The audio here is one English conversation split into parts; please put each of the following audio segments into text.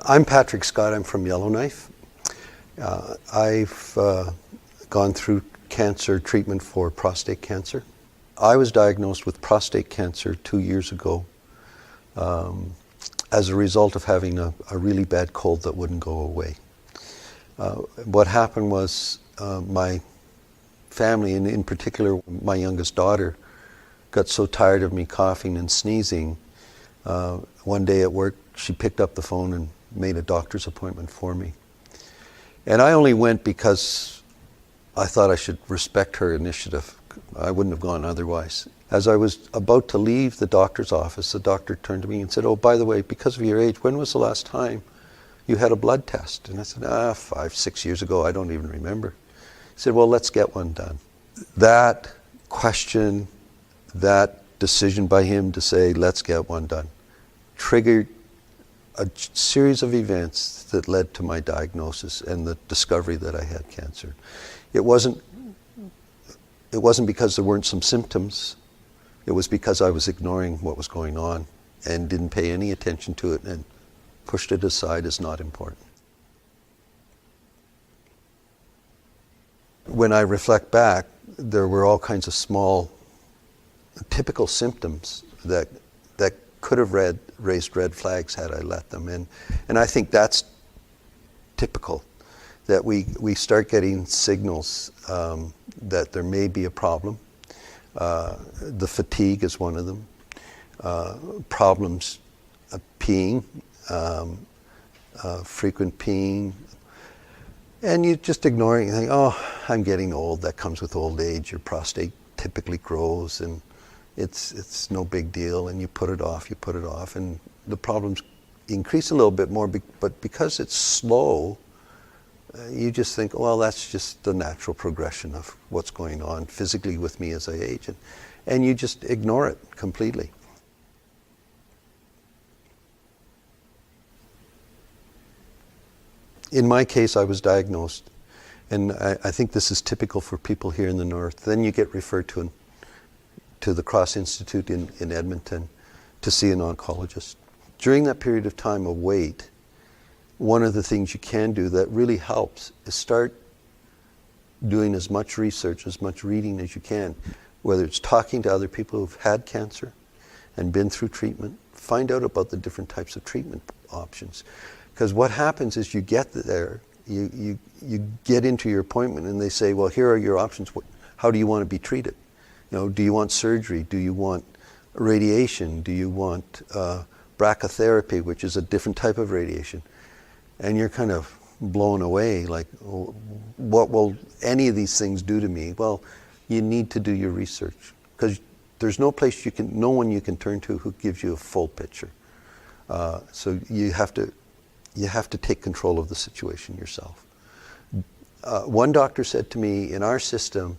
I'm Patrick Scott. I'm from Yellowknife. I've gone through cancer treatment for prostate cancer. I was diagnosed with prostate cancer 2 years ago as a result of having a really bad cold that wouldn't go away. What happened was my family, and in particular my youngest daughter, got so tired of me coughing and sneezing. One day at work, she picked up the phone and made a doctor's appointment for me. And I only went because I thought I should respect her initiative. I wouldn't have gone otherwise. As I was about to leave the doctor's office, the doctor turned to me and said, "Oh, by the way, because of your age, when was the last time you had a blood test?" And I said, 5, 6 years ago, I don't even remember. He said, "Well, let's get one done." That question, that decision by him to say, "Let's get one done," triggered a series of events that led to my diagnosis and the discovery that I had cancer. It wasn't because there weren't some symptoms. It was because I was ignoring what was going on and didn't pay any attention to it and pushed it aside as not important. When I reflect back, there were all kinds of small, typical symptoms that could have raised red flags had I let them. And I think that's typical, that we start getting signals that there may be a problem. The fatigue is one of them. Problems peeing, frequent peeing. And you just ignore it. You think, "Oh, I'm getting old. That comes with old age. Your prostate typically grows, and it's no big deal." And you put it off, and the problems increase a little bit more. But because it's slow, you just think, "Well, that's just the natural progression of what's going on physically with me as I age," and you just ignore it completely. In my case, I was diagnosed, and I think this is typical for people here in the north. Then you get referred to the Cross Institute in Edmonton to see an oncologist. During that period of time of wait, one of the things you can do that really helps is start doing as much research, as much reading as you can, whether it's talking to other people who've had cancer and been through treatment. Find out about the different types of treatment options. Because what happens is you get there, you get into your appointment and they say, "Well, here are your options. How do you want to be treated? Do you want surgery? Do you want radiation? Do you want brachytherapy, which is a different type of radiation?" And you're kind of blown away, like, what will any of these things do to me? Well, you need to do your research, because there's no one you can turn to who gives you a full picture. So you have to take control of the situation yourself. One doctor said to me, "In our system,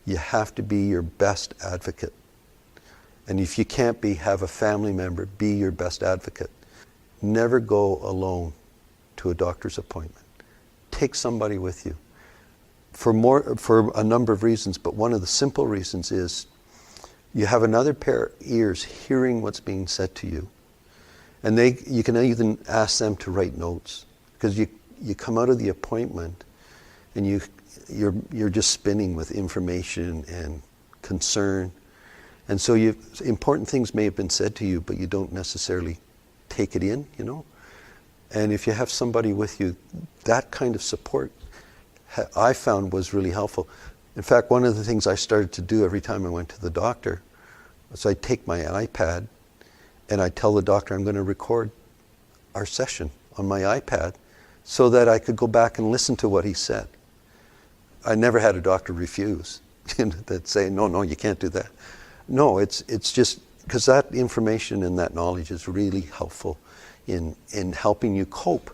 you have to be your best advocate. And if you can't have a family member, be your best advocate. Never go alone to a doctor's appointment. Take somebody with you." For a number of reasons, but one of the simple reasons is you have another pair of ears hearing what's being said to you. And you can even ask them to write notes, because you come out of the appointment and you're just spinning with information and concern. And so important things may have been said to you, but you don't necessarily take it in, And if you have somebody with you, that kind of support I found was really helpful. In fact, one of the things I started to do every time I went to the doctor was I'd take my iPad and I'd tell the doctor I'm going to record our session on my iPad so that I could go back and listen to what he said. I never had a doctor refuse that say, no, you can't do that. No, it's just because that information and that knowledge is really helpful in helping you cope.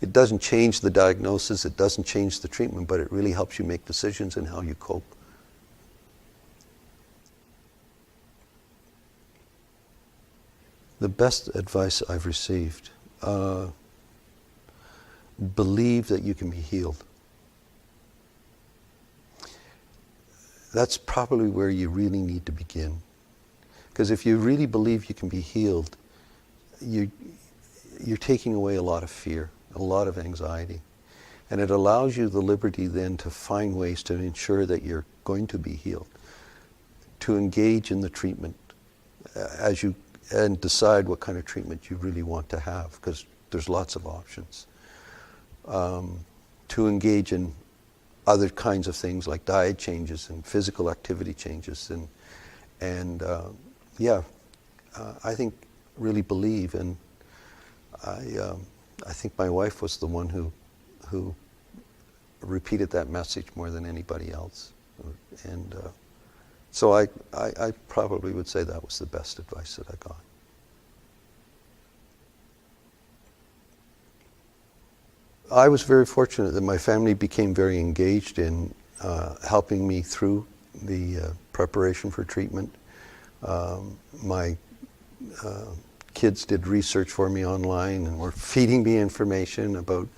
It doesn't change the diagnosis, it doesn't change the treatment, but it really helps you make decisions in how you cope. The best advice I've received, believe that you can be healed. That's probably where you really need to begin. Because if you really believe you can be healed, you're taking away a lot of fear, a lot of anxiety. And it allows you the liberty then to find ways to ensure that you're going to be healed, to engage in the treatment and decide what kind of treatment you really want to have, because there's lots of options. To engage in other kinds of things like diet changes and physical activity changes, I think really believe, and I think my wife was the one who repeated that message more than anybody else, and so I probably would say that was the best advice that I got. I was very fortunate that my family became very engaged in helping me through the preparation for treatment. My kids did research for me online and were feeding me information about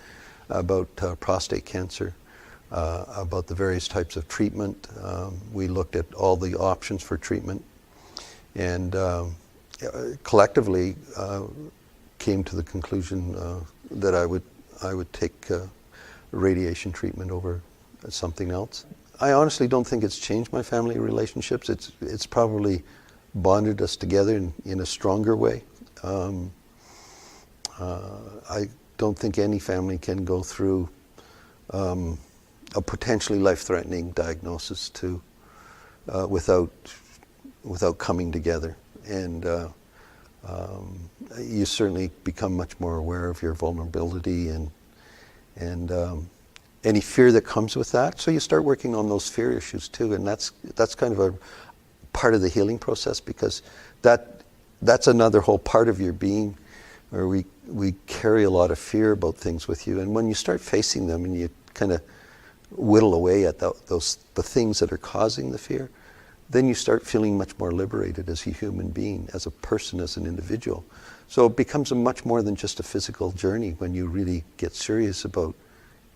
prostate cancer, about the various types of treatment. We looked at all the options for treatment, and collectively came to the conclusion that I would take radiation treatment over something else. I honestly don't think it's changed my family relationships. It's probably bonded us together in a stronger way. I don't think any family can go through a potentially life-threatening diagnosis without coming together, and you certainly become much more aware of your vulnerability and any fear that comes with that. So you start working on those fear issues too, and that's kind of a part of the healing process, because that's another whole part of your being, where we carry a lot of fear about things with you, and when you start facing them and you kind of whittle away at the things that are causing the fear, then you start feeling much more liberated as a human being, as a person, as an individual. So it becomes a much more than just a physical journey when you really get serious about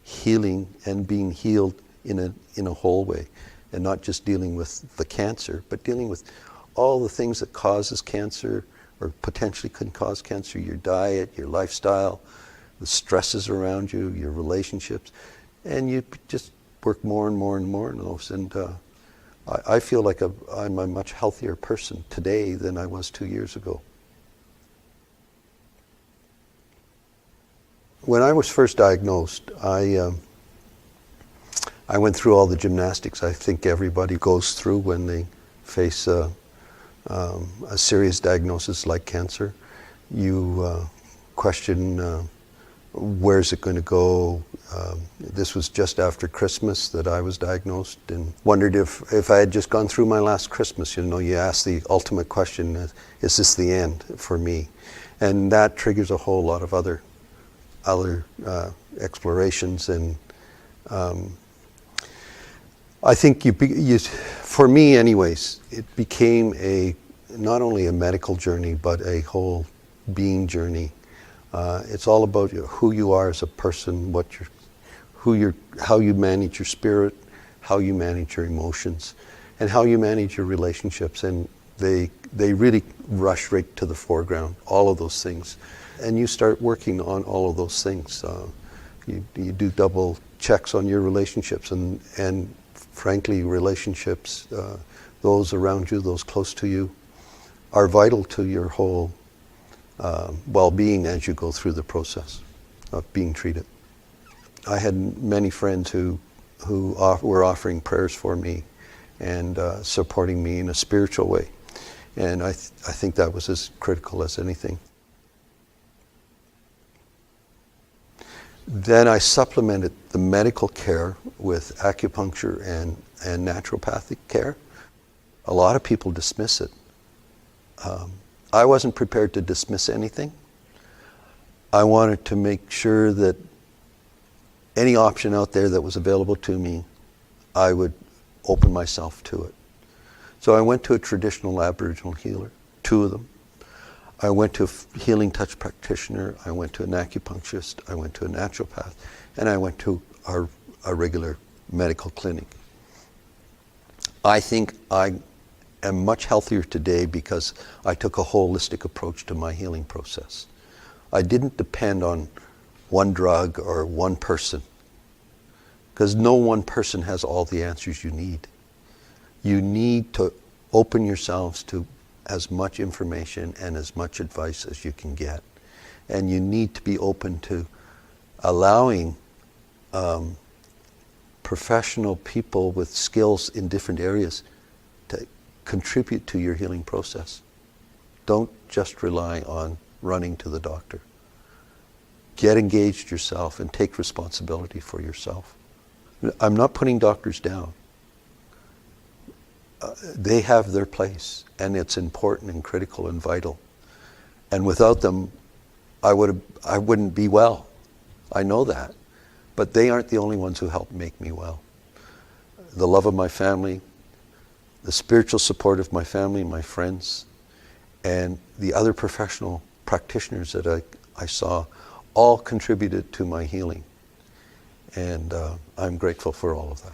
healing and being healed in a whole way, and not just dealing with the cancer, but dealing with all the things that causes cancer or potentially could cause cancer: your diet, your lifestyle, the stresses around you, your relationships, and you just work more and more and more on those. And I feel like I'm a much healthier person today than I was 2 years ago. When I was first diagnosed, I went through all the gymnastics I think everybody goes through when they face a serious diagnosis like cancer. You question where's it going to go. This was just after Christmas that I was diagnosed, and wondered if I had just gone through my last Christmas. You ask the ultimate question, is this the end for me? And that triggers a whole lot of other explorations, and I think for me anyways, it became not only a medical journey, but a whole being journey. It's all about who you are as a person, how you manage your spirit, how you manage your emotions, and how you manage your relationships. And they really rush right to the foreground, all of those things. And you start working on all of those things. You do double checks on your relationships, and frankly, relationships, those around you, those close to you, are vital to your whole well-being as you go through the process of being treated. I had many friends who were offering prayers for me and supporting me in a spiritual way, and I think that was as critical as anything. Then I supplemented the medical care with acupuncture and naturopathic care. A lot of people dismiss it. I wasn't prepared to dismiss anything. I wanted to make sure that any option out there that was available to me, I would open myself to it. So I went to a traditional Aboriginal healer, 2 of them. I went to a healing touch practitioner, I went to an acupuncturist, I went to a naturopath, and I went to a regular medical clinic. I think I am much healthier today because I took a holistic approach to my healing process. I didn't depend on one drug or one person, because no one person has all the answers you need. You need to open yourselves to as much information and as much advice as you can get. And you need to be open to allowing professional people with skills in different areas to contribute to your healing process. Don't just rely on running to the doctor. Get engaged yourself and take responsibility for yourself. I'm not putting doctors down. They have their place, and it's important and critical and vital. And without them, I wouldn't be well. I know that. But they aren't the only ones who helped make me well. The love of my family, the spiritual support of my family, my friends, and the other professional practitioners that I saw all contributed to my healing. And I'm grateful for all of that.